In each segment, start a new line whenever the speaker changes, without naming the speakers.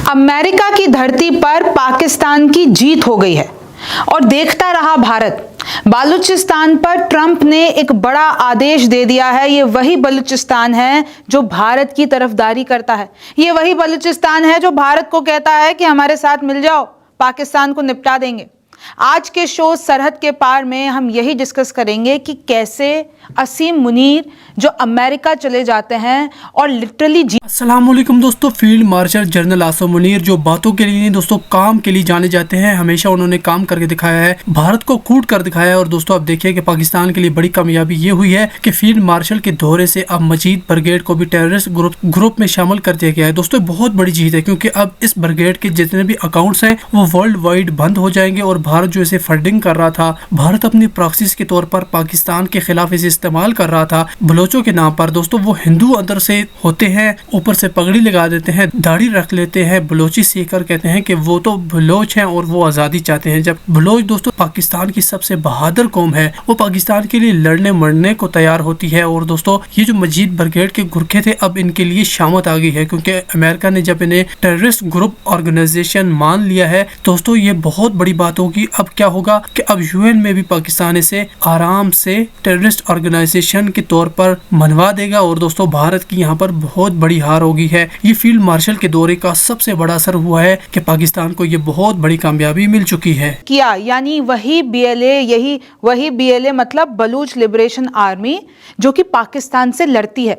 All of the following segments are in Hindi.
अमेरिका की धरती पर पाकिस्तान की जीत हो गई है और देखता रहा भारत। बलूचिस्तान पर ट्रंप ने एक बड़ा आदेश दे दिया है। ये वही बलूचिस्तान है जो भारत की तरफदारी करता है। ये वही बलूचिस्तान है जो भारत को कहता है कि हमारे साथ मिल जाओ, पाकिस्तान को निपटा देंगे। आज के शो सरहद के पार में हम यही डिस्कस करेंगे कि कैसे असीम मुनीर जो अमेरिका चले जाते हैं और लिटरली
अस्सलाम वालेकुम दोस्तों। Field marshal general Asim Munir जो बातों के लिए नहीं दोस्तों काम के लिए जाने जाते हैं। हमेशा उन्होंने काम करके दिखाया है, भारत को कूट कर दिखाया है। और दोस्तों अब देखिए कि पाकिस्तान के लिए बड़ी कामयाबी ये हुई है कि फील्ड मार्शल के दौरे से अब मजीद ब्रिगेड को भी टेररिस्ट ग्रुप में शामिल कर दिया गया है। दोस्तों बहुत बड़ी जीत है क्योंकि अब इस ब्रिगेड के जितने भी अकाउंट्स हैं वो वर्ल्ड वाइड बंद हो जाएंगे। और भारत जो इसे फंडिंग कर रहा था, भारत अपनी प्रॉक्सीज के तौर पर पाकिस्तान के खिलाफ इसे इस्तेमाल कर रहा था बलोचों के नाम पर। दोस्तों वो हिंदू अंदर से होते हैं, ऊपर से पगड़ी लगा देते हैं, दाढ़ी रख लेते हैं, बलोची सीखकर कहते हैं कि वो तो बलोच हैं और वो आज़ादी चाहते हैं। जब बलोच दोस्तों पाकिस्तान की सबसे बहादुर कौम है, वो पाकिस्तान के लिए लड़ने मरने को तैयार होती है। और दोस्तों ये जो मजीद ब्रिगेड के गुरखे थे अब इनके लिए शामत आ गई है क्योंकि अमेरिका ने जब इन्हें टेररिस्ट ग्रुप ऑर्गेनाइजेशन मान लिया है दोस्तों ये बहुत बड़ी बात होगी। अब क्या होगा कि अब यूएन में भी पाकिस्तान इसे आराम से टेररिस्ट ऑर्गेनाइजेशन के तौर पर मनवा देगा। और दोस्तों भारत की यहाँ पर बहुत बड़ी हार होगी है। ये फील्ड मार्शल के दौरे का सबसे बड़ा असर हुआ है कि पाकिस्तान को ये बहुत बड़ी कामयाबी मिल चुकी है।
किया यानी वही बीएलए मतलब बलूच लिबरेशन आर्मी जो कि पाकिस्तान से लड़ती है।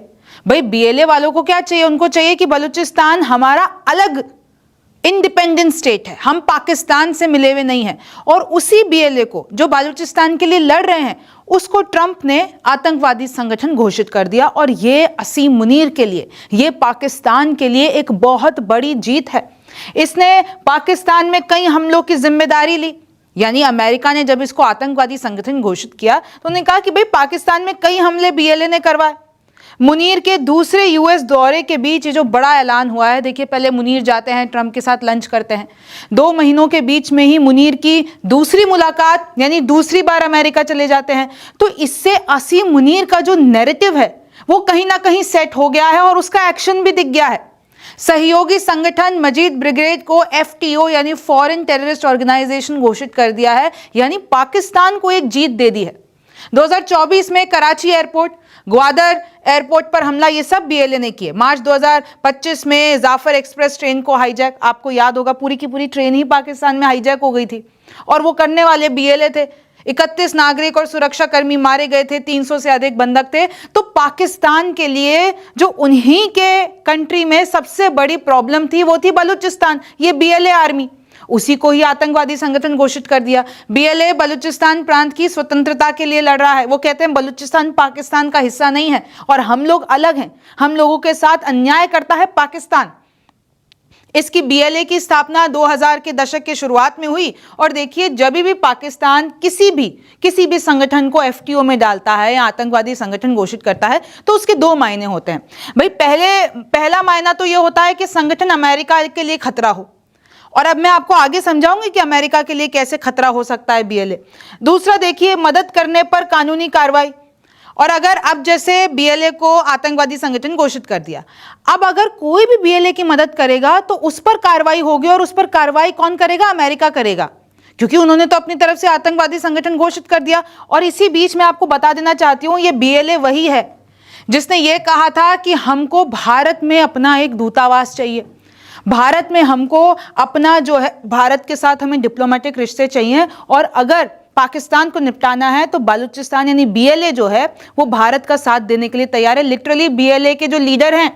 भाई बीएलए वालों को क्या चाहिए? उनको चाहिए कि बलूचिस्तान हमारा अलग इंडिपेंडेंट स्टेट है, हम पाकिस्तान से मिले हुए नहीं हैं। और उसी बीएलए को जो बलूचिस्तान के लिए लड़ रहे हैं उसको ट्रंप ने आतंकवादी संगठन घोषित कर दिया। और ये असीम मुनीर के लिए, ये पाकिस्तान के लिए एक बहुत बड़ी जीत है। इसने पाकिस्तान में कई हमलों की जिम्मेदारी ली। यानी अमेरिका ने जब इसको आतंकवादी संगठन घोषित किया तो उन्होंने कहा कि भाई पाकिस्तान में कई हमले बीएलए ने करवाए। मुनीर के दूसरे यूएस दौरे के बीच ये जो बड़ा ऐलान हुआ है, देखिए पहले मुनीर जाते हैं, ट्रंप के साथ लंच करते हैं। 2 महीनों के बीच में ही मुनीर की दूसरी मुलाकात यानी दूसरी बार अमेरिका चले जाते हैं। तो इससे असीम मुनीर का जो नैरेटिव है वो कहीं ना कहीं सेट हो गया है और उसका एक्शन भी दिख गया है। सहयोगी संगठन मजीद ब्रिगेड को एफटीओ यानी फॉरेन टेररिस्ट ऑर्गेनाइजेशन घोषित कर दिया है, यानी पाकिस्तान को एक जीत दे दी है। 2024 में कराची एयरपोर्ट, ग्वादर एयरपोर्ट पर हमला ये सब बीएलए ने किए। मार्च 2025 में जाफर एक्सप्रेस ट्रेन को हाईजैक, आपको याद होगा पूरी की पूरी ट्रेन ही पाकिस्तान में हाईजैक हो गई थी और वो करने वाले बीएलए थे। 31 नागरिक और सुरक्षा कर्मी मारे गए थे, 300 से अधिक बंधक थे। तो पाकिस्तान के लिए जो उन्हीं के कंट्री में सबसे बड़ी प्रॉब्लम थी वो थी बलूचिस्तान, ये बीएलए आर्मी, उसी को ही आतंकवादी संगठन घोषित कर दिया। बीएलए बलूचिस्तान प्रांत की स्वतंत्रता के लिए लड़ रहा है। वो कहते हैं बलूचिस्तान पाकिस्तान का हिस्सा नहीं है और हम लोग अलग हैं, हम लोगों के साथ अन्याय करता है पाकिस्तान। इसकी बीएलए की स्थापना 2000 के दशक के शुरुआत में हुई। और देखिए जब भी पाकिस्तान किसी भी संगठन को एफटीओ में डालता है या आतंकवादी संगठन घोषित करता है तो उसके 2 मायने होते हैं। भाई पहला मायना तो यह होता है कि संगठन अमेरिका के लिए खतरा हो, और अब मैं आपको आगे समझाऊंगी कि अमेरिका के लिए कैसे खतरा हो सकता है बीएलए। दूसरा देखिए मदद करने पर कानूनी कार्रवाई। और अगर अब जैसे बीएलए को आतंकवादी संगठन घोषित कर दिया, अब अगर कोई भी बीएलए की मदद करेगा तो उस पर कार्रवाई होगी। और उस पर कार्रवाई कौन करेगा? अमेरिका करेगा, क्योंकि उन्होंने तो अपनी तरफ से आतंकवादी संगठन घोषित कर दिया। और इसी बीच मैं आपको बता देना चाहती हूं ये बीएलए वही है जिसने ये कहा था कि हमको भारत में अपना एक दूतावास चाहिए, भारत में हमको अपना जो है भारत के साथ हमें डिप्लोमेटिक रिश्ते चाहिए। और अगर पाकिस्तान को निपटाना है तो बलूचिस्तान यानी बीएलए जो है वो भारत का साथ देने के लिए तैयार है। लिटरली बीएलए के जो लीडर हैं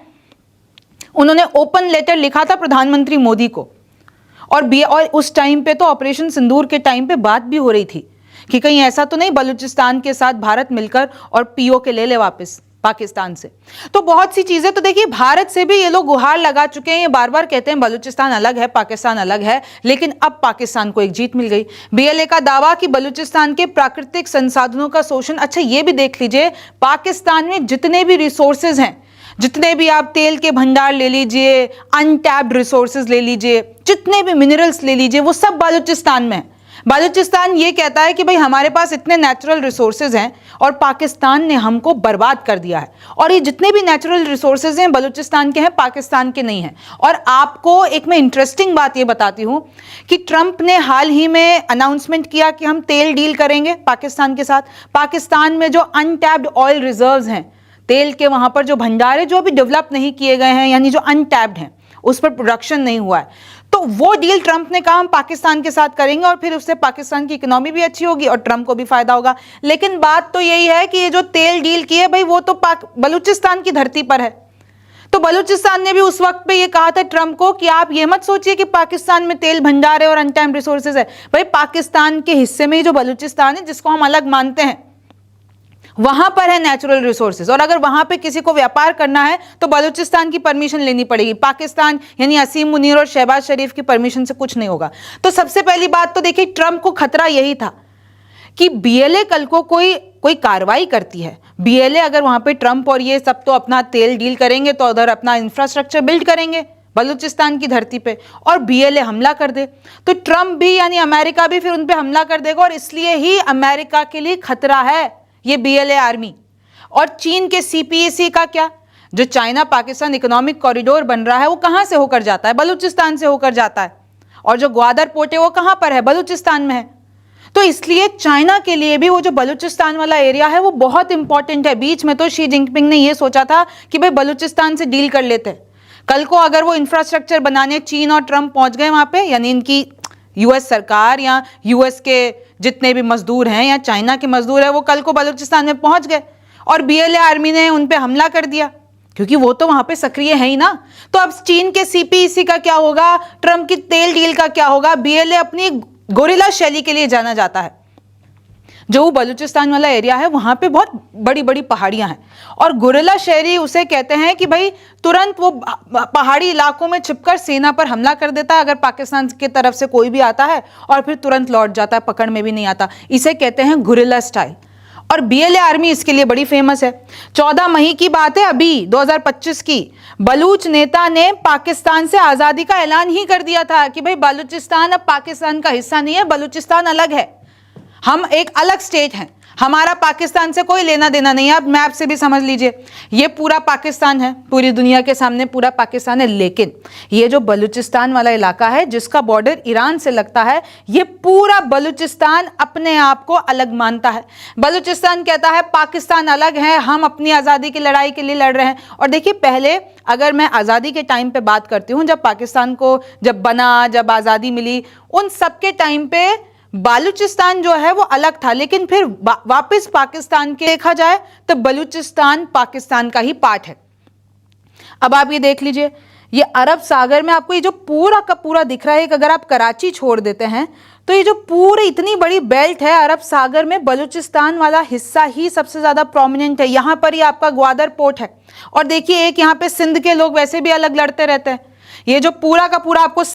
उन्होंने ओपन लेटर लिखा था प्रधानमंत्री मोदी को। और उस टाइम पे तो ऑपरेशन सिंदूर के टाइम पे बात भी हो रही थी कि कहीं ऐसा तो नहीं बलूचिस्तान के साथ भारत मिलकर और पीओके ले ले वापस पाकिस्तान से। तो बहुत सी चीजें, तो देखिए भारत से भी ये लोग गुहार लगा चुके हैं, ये बार बार कहते हैं बलूचिस्तान अलग है, पाकिस्तान अलग है, लेकिन अब पाकिस्तान को एक जीत मिल गई। बीएलए का दावा कि बलूचिस्तान के प्राकृतिक संसाधनों का शोषण, अच्छा ये भी देख लीजिए पाकिस्तान में जितने भी रिसोर्सेज हैं, जितने भी आप तेल के भंडार ले लीजिए, अनटैप्ड रिसोर्सेज ले लीजिए, जितने भी मिनरल्स ले लीजिए, वो सब बलूचिस्तान में है। बलूचिस्तान ये कहता है कि भाई हमारे पास इतने नेचुरल रिसोर्सेज हैं और पाकिस्तान ने हमको बर्बाद कर दिया है, और ये जितने भी नेचुरल रिसोर्सेज हैं बलूचिस्तान के हैं, पाकिस्तान के नहीं हैं। और आपको एक मैं इंटरेस्टिंग बात ये बताती हूं कि ट्रंप ने हाल ही में अनाउंसमेंट किया कि हम तेल डील करेंगे पाकिस्तान के साथ। पाकिस्तान में जो अनटैप्ड ऑयल रिजर्व्स हैं, तेल के वहां पर जो भंडार है जो अभी डेवलप नहीं किए गए हैं, यानी जो अनटैप्ड हैं, उस पर प्रोडक्शन नहीं हुआ है, तो वो डील ट्रंप ने कहा हम पाकिस्तान के साथ करेंगे और फिर उससे पाकिस्तान की इकोनॉमी भी अच्छी होगी और ट्रंप को भी फायदा होगा। लेकिन बात तो यही है कि ये जो तेल डील की है भाई वो तो बलूचिस्तान की धरती पर है। तो बलूचिस्तान ने भी उस वक्त पे ये कहा था ट्रंप को कि आप ये मत सोचिए कि पाकिस्तान में तेल भंडार है और अनटैप्ड रिसोर्सेज है, भाई पाकिस्तान के हिस्से में ही जो बलूचिस्तान है जिसको हम अलग मानते हैं, वहां पर है नेचुरल रिसोर्सेज, और अगर वहां पे किसी को व्यापार करना है तो बलूचिस्तान की परमिशन लेनी पड़ेगी। पाकिस्तान यानी असीम मुनीर और शहबाज शरीफ की परमिशन से कुछ नहीं होगा। तो सबसे पहली बात तो देखिए ट्रंप को खतरा यही था कि बीएलए कल को कोई कार्रवाई करती है, बीएलए अगर वहां पे ट्रंप और ये सब तो अपना तेल डील करेंगे तो उधर अपना इंफ्रास्ट्रक्चर बिल्ड करेंगे बलूचिस्तान की धरती पे, और बीएलए हमला कर दे तो ट्रंप भी यानी अमेरिका भी फिर उन पे हमला कर देगा, और इसलिए ही अमेरिका के लिए खतरा है ये बीएलए आर्मी। और चीन के सीपीईसी का क्या, जो चाइना पाकिस्तान इकोनॉमिक कॉरिडोर बन रहा है वो कहां से होकर जाता है, बलूचिस्तान से होकर जाता है, और जो ग्वादर पोर्ट है वो कहां पर है, बलूचिस्तान में है। तो इसलिए चाइना के लिए भी वो जो बलूचिस्तान वाला एरिया है वो बहुत इंपॉर्टेंट है। बीच में तो शी जिनपिंग ने ये सोचा था कि भाई बलूचिस्तान से डील कर लेते हैं, कल को अगर वो इंफ्रास्ट्रक्चर बनाने चीन और ट्रंप पहुंच गए वहां पे, यानी इनकी यूएस सरकार या यूएस के जितने भी मजदूर हैं या चाइना के मजदूर हैं वो कल को बलूचिस्तान में पहुंच गए और बीएलए आर्मी ने उन पे हमला कर दिया, क्योंकि वो तो वहां पे सक्रिय है ही ना। तो अब चीन के सीपीईसी का क्या होगा, ट्रंप की तेल डील का क्या होगा। बीएलए अपनी गोरिल्ला शैली के लिए जाना जाता है। जो बलूचिस्तान वाला एरिया है वहां पे बहुत बड़ी बड़ी पहाड़ियां हैं, और गोरिल्ला शैली उसे कहते हैं कि भाई तुरंत वो पहाड़ी इलाकों में छिपकर सेना पर हमला कर देता है अगर पाकिस्तान की तरफ से कोई भी आता है, और फिर तुरंत लौट जाता है, पकड़ में भी नहीं आता। इसे कहते हैं गोरिल्ला स्टाइल, और बीएलए आर्मी इसके लिए बड़ी फेमस है। 14 मई की बात है अभी 2025 की, बलूच नेता ने पाकिस्तान से आजादी का ऐलान ही कर दिया था कि भाई बलूचिस्तान अब पाकिस्तान का हिस्सा नहीं है, बलूचिस्तान अलग है, हम एक अलग स्टेट हैं, हमारा पाकिस्तान से कोई लेना देना नहीं है। अब मैप से भी समझ लीजिए ये पूरा पाकिस्तान है, पूरी दुनिया के सामने पूरा पाकिस्तान है, लेकिन ये जो बलूचिस्तान वाला इलाका है जिसका बॉर्डर ईरान से लगता है, ये पूरा बलूचिस्तान अपने आप को अलग मानता है। बलूचिस्तान कहता है पाकिस्तान अलग है, हम अपनी आज़ादी की लड़ाई के लिए लड़ रहे हैं। और देखिए पहले अगर मैं आज़ादी के टाइम पे बात करती हूँ, जब पाकिस्तान को जब बना, जब आज़ादी मिली, उन सबके टाइम पे बलूचिस्तान जो है वो अलग था, लेकिन फिर वापस पाकिस्तान के देखा जाए तो बलूचिस्तान पाकिस्तान का ही पार्ट है। अब आप ये देख लीजिए, ये अरब सागर में आपको ये जो पूरा का पूरा दिख रहा है, अगर आप कराची छोड़ देते हैं तो ये जो पूरी इतनी बड़ी बेल्ट है अरब सागर में, बलूचिस्तान वाला हिस्सा ही सबसे ज्यादा प्रोमिनेंट है। यहां पर ही आपका ग्वादर पोर्ट है, और देखिए एक यहाँ पे सिंध के लोग वैसे भी अलग लड़ते रहते हैं। ये जो पूरा का पूरा आपको